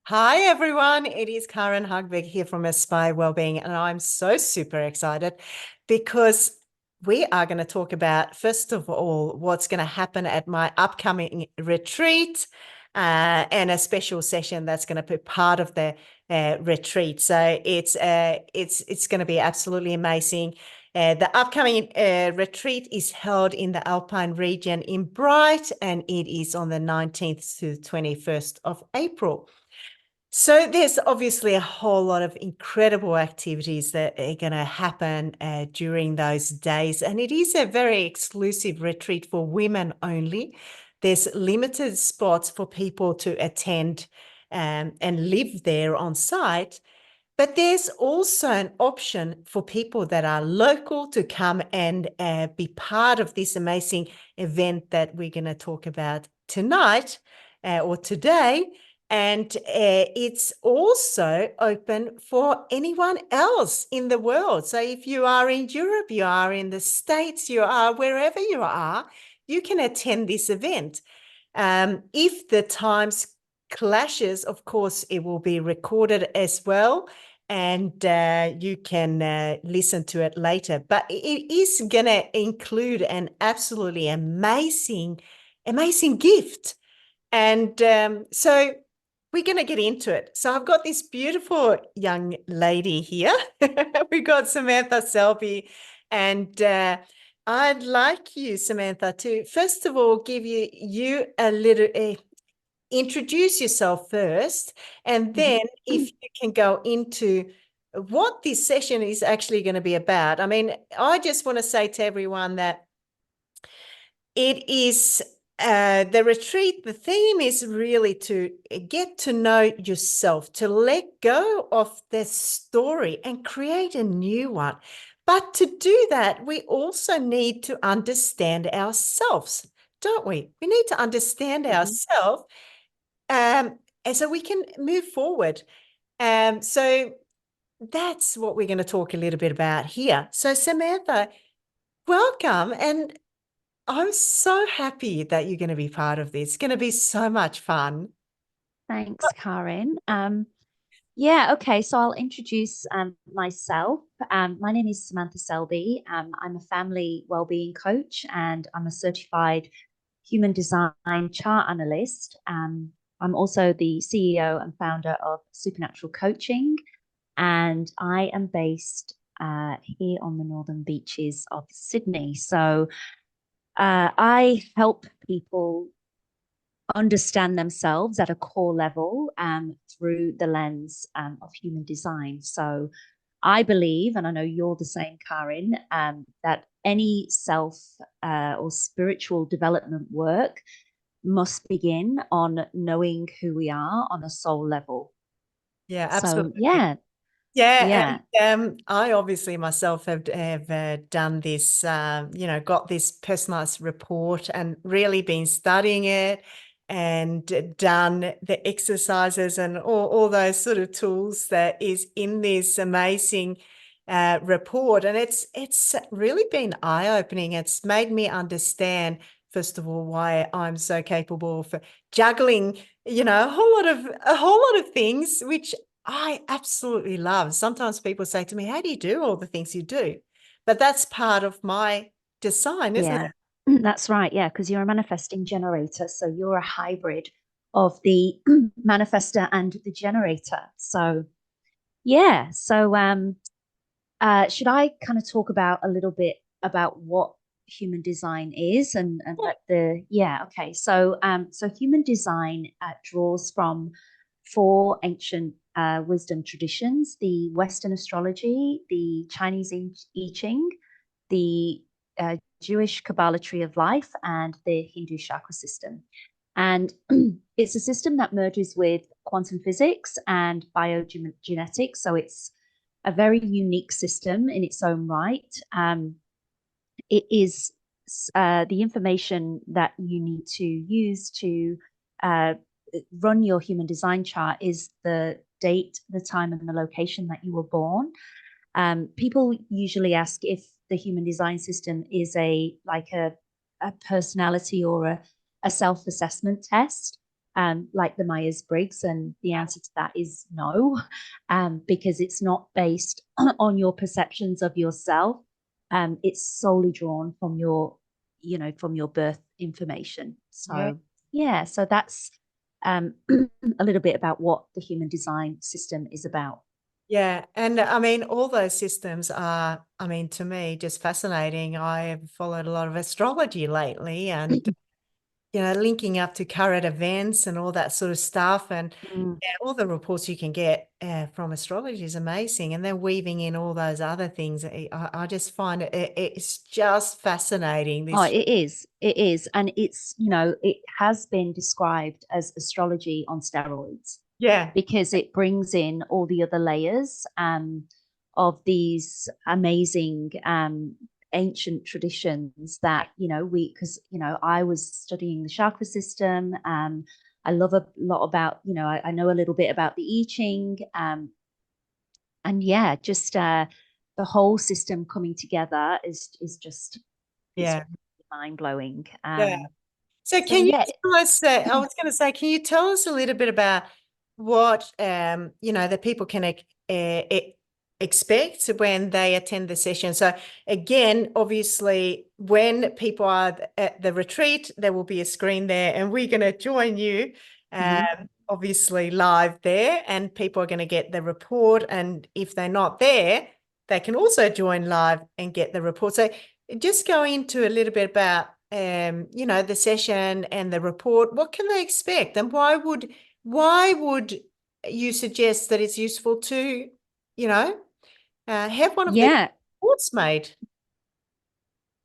Hi everyone, it is Karin Hagberg here from Aspire Wellbeing, and I'm so super excited because we are going to talk about, first of all, what's going to happen at my upcoming retreat and a special session that's going to be part of the retreat. So it's going to be absolutely amazing. The upcoming retreat is held in the Alpine region in Bright, and it is on the 19th to 21st of April. So there's obviously a whole lot of incredible activities that are going to happen during those days. And it is a very exclusive retreat for women only. There's limited spots for people to attend and live there on site. But there's also an option for people that are local to come and be part of this amazing event that we're going to talk about tonight or today. And it's also open for anyone else in the world. So if you are in Europe, you are in the States, you are wherever you are, you can attend this event. If the times clashes, of course, it will be recorded as well, and you can listen to it later. But it is going to include an absolutely amazing gift. And so we're going to get into it. So I've got this beautiful young lady here. We've got Samantha Selby. And I'd like you, Samantha, to first of all give you a little introduce yourself first, and then if you can go into what this session is actually going to be about. I mean, I just want to say to everyone that it is the retreat, the theme is really to get to know yourself, to let go of the story and create a new one. But to do that, we also need to understand ourselves, don't we? We need to understand ourselves and so we can move forward. So that's what we're going to talk a little bit about here. So Samantha, welcome. And I'm so happy that you're going to be part of this. It's going to be so much fun. Thanks, Karin. Yeah, okay, so I'll introduce myself. My name is Samantha Selby. I'm a family wellbeing coach and I'm a certified human design chart analyst. I'm also the CEO and founder of Supernatural Coaching, and I am based here on the northern beaches of Sydney. So I help people understand themselves at a core level through the lens of human design. So I believe, and I know you're the same, Karin, that any self or spiritual development work must begin on knowing who we are on a soul level. Yeah, So absolutely. yeah, Yeah, yeah. and I obviously myself have done this, got this personalized report and really been studying it and done the exercises and all those sort of tools that is in this amazing report. And it's really been eye-opening. It's made me understand, first of all, why I'm so capable of juggling, a whole lot of things, which I absolutely love. Sometimes people say to me, how do you do all the things you do? But that's part of my design, isn't Yeah, it? that's right. Yeah, because you're a manifesting generator. So you're a hybrid of the manifester and the generator. So yeah. So should I kind of talk about a little bit about what human design is and let the yeah, okay. So human design draws from four ancient wisdom traditions: the Western astrology, the Chinese I Ching, the Jewish Kabbalah tree of life, and the Hindu chakra system. And it's a system that merges with quantum physics and biogenetics. So it's a very unique system in its own right. It is the information that you need to use to uh, run your human design chart is the date, the time, and the location that you were born. People usually ask if the human design system is a personality or a self-assessment test. like the Myers-Briggs, and the answer to that is no, because it's not based on your perceptions of yourself. It's solely drawn from your, from your birth information. Yeah. So yeah, so that's a little bit about what the human design system is about. Yeah. And I mean, all those systems are, I mean, to me, just fascinating. I have followed a lot of astrology lately and, linking up to current events and all that sort of stuff. And Mm. yeah, all the reports you can get from astrology is amazing. And then weaving in all those other things, I just find it's just fascinating. Oh, This, it is. It is. And it's, it has been described as astrology on steroids, yeah, because it brings in all the other layers of these amazing ancient traditions that, because, I was studying the chakra system. I love a lot about, I know a little bit about the I Ching. And yeah, just the whole system coming together is just, it's yeah, mind blowing. yeah. So So can you yeah. tell us, I was going to say, can you tell us a little bit about what, the people can expect when they attend the session? So again, obviously, when people are at the retreat, there will be a screen there and we're going to join you, Mhm. obviously live there, and people are going to get the report. And if they're not there, they can also join live and get the report. So just go into a little bit about the session and the report. What can they expect, and why would you suggest that it's useful to, have one of these Yeah. reports made?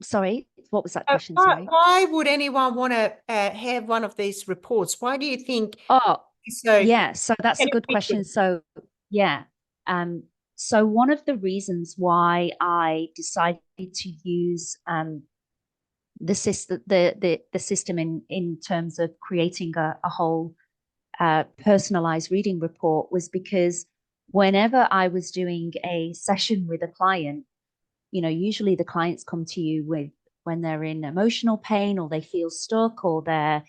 Sorry, what was that Uh, question? why, Sorry. why would anyone want to have one of these reports? Why do you think Oh, it's so yeah. So that's a good question. beneficial? So yeah. Um, so one of the reasons why I decided to use the system, the system in terms of creating a whole personalized reading report was because whenever I was doing a session with a client, usually the clients come to you with when they're in emotional pain, or they feel stuck, or they're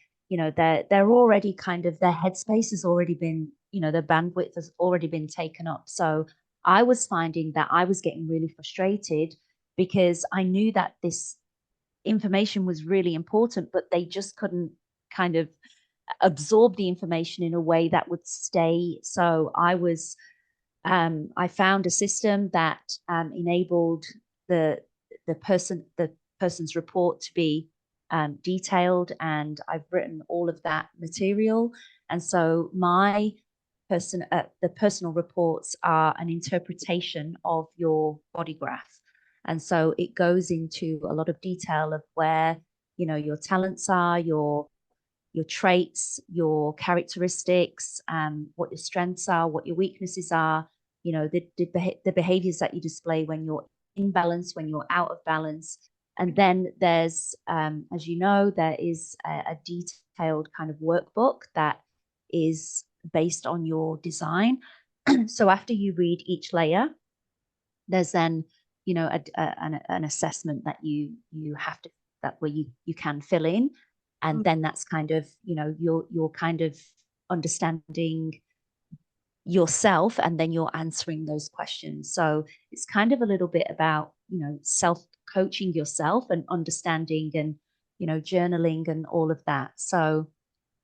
already kind of, their headspace has already been, their bandwidth has already been taken up. So I was finding that I was getting really frustrated because I knew that this information was really important, but they just couldn't kind of absorb the information in a way that would stay. So I found a system that enabled the person's report to be detailed, and I've written all of that material. And so the personal reports are an interpretation of your body graph, and so it goes into a lot of detail of where your talents are, your traits, your characteristics, what your strengths are, what your weaknesses are, the behaviors that you display when you're in balance, when you're out of balance. And then there's, as you know, there is a detailed kind of workbook that is based on your design. So after you read each layer, there's then an assessment that you have to, that where you can fill in, and then that's kind of you're kind of understanding yourself, and then you're answering those questions. So it's kind of a little bit about self coaching yourself and understanding, and journaling and all of that. So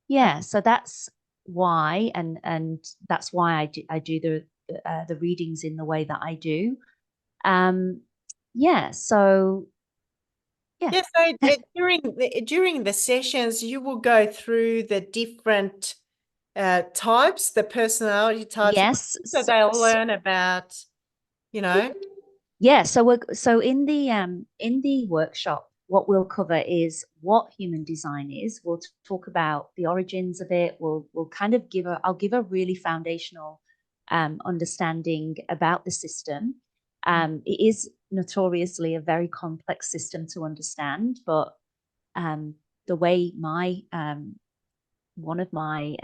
yeah, so that's why, and that's why I do the readings in the way that I do. um, yeah, so yeah. Yes, so during the sessions, you will go through the different types, the personality types, Yes. so they'll learn about, you know. Yeah, so in the workshop, what we'll cover is what human design is. We'll talk about the origins of it. We'll kind of I'll give a really foundational understanding about the system. It is notoriously a very complex system to understand, but the way my one of my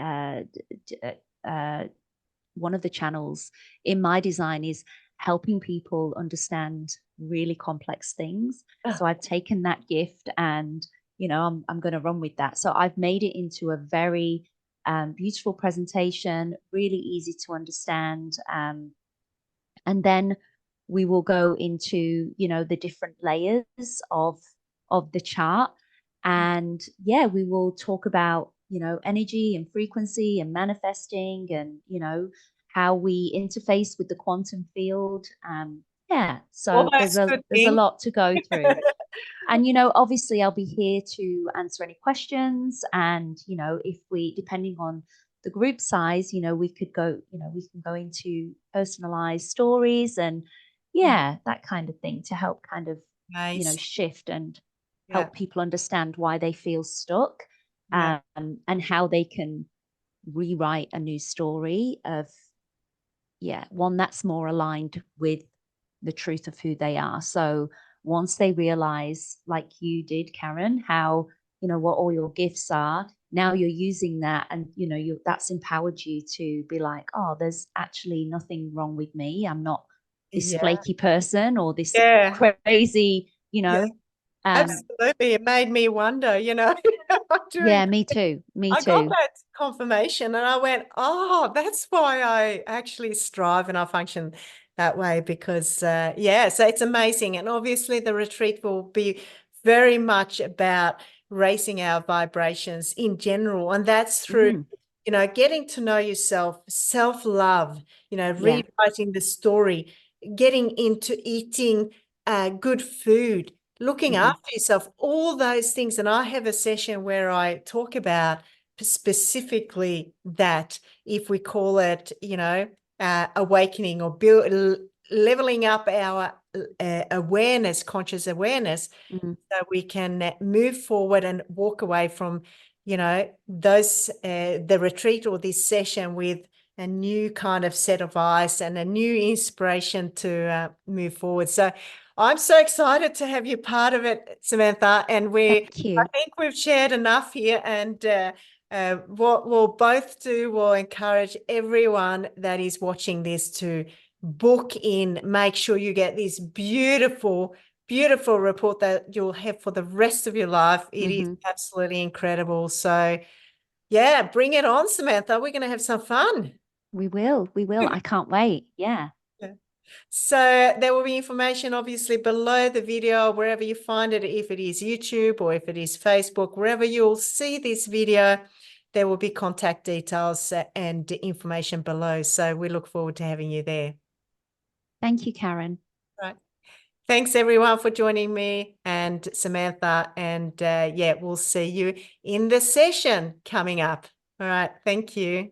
one of the channels in my design is helping people understand really complex things. So I've taken that gift, and I'm going to run with that. So I've made it into a very Beautiful presentation, really easy to understand. And then we will go into, you know, the different layers of the chart. And yeah, we will talk about, you know, energy and frequency and manifesting and, you know, how we interface with the quantum field. Yeah, All so those good there's a things. lot to go through. And, you know, obviously I'll be here to answer any questions. And, you know, if we, depending on the group size, you know, we could go, you know, we can go into personalized stories and yeah, that kind of thing to help kind of, you know, Nice. shift and Yeah. help people understand why they feel stuck, Yeah. and how they can rewrite a new story of, yeah, one that's more aligned with the truth of who they are. So once they realize, like you did, Karin, how, you know, what all your gifts are, now you're using that, and you know, that's empowered you to be like, oh, there's actually nothing wrong with me. I'm not this Yeah. flaky person or this Yeah. crazy, you Yeah. know. Absolutely. It made me wonder, you know, during Yeah, me too. Me I got too. that confirmation and I went, oh, that's why I actually strive and I function that way because, yeah, so it's amazing. And obviously, the retreat will be very much about raising our vibrations in general. And that's through, Mm, you know, getting to know yourself, self-love, you know, yeah. rewriting the story, getting into eating good food, looking Hmm. after yourself, all those things. And I have a session where I talk about specifically that, if we call it, you know, awakening or leveling up our awareness, conscious awareness, Mm, so we can move forward and walk away from, you know, those the retreat or this session with a new kind of set of eyes and a new inspiration to move forward. So I'm so excited to have you part of it, Samantha. And thank I you. think we've shared enough here. And what we'll both do will encourage everyone that is watching this to book in, make sure you get this beautiful, beautiful report that you'll have for the rest of your life. It is Hmm. absolutely incredible. So yeah, bring it on, Samantha. We're going to have some fun. We will. We will. I can't wait. Yeah. Yeah. So there will be information obviously below the video, wherever you find it, if it is YouTube or if it is Facebook, wherever you'll see this video, there will be contact details and information below. So we look forward to having you there. Thank you, Karin. Right. Thanks everyone for joining me and Samantha. And yeah, we'll see you in the session coming up. All right. Thank you.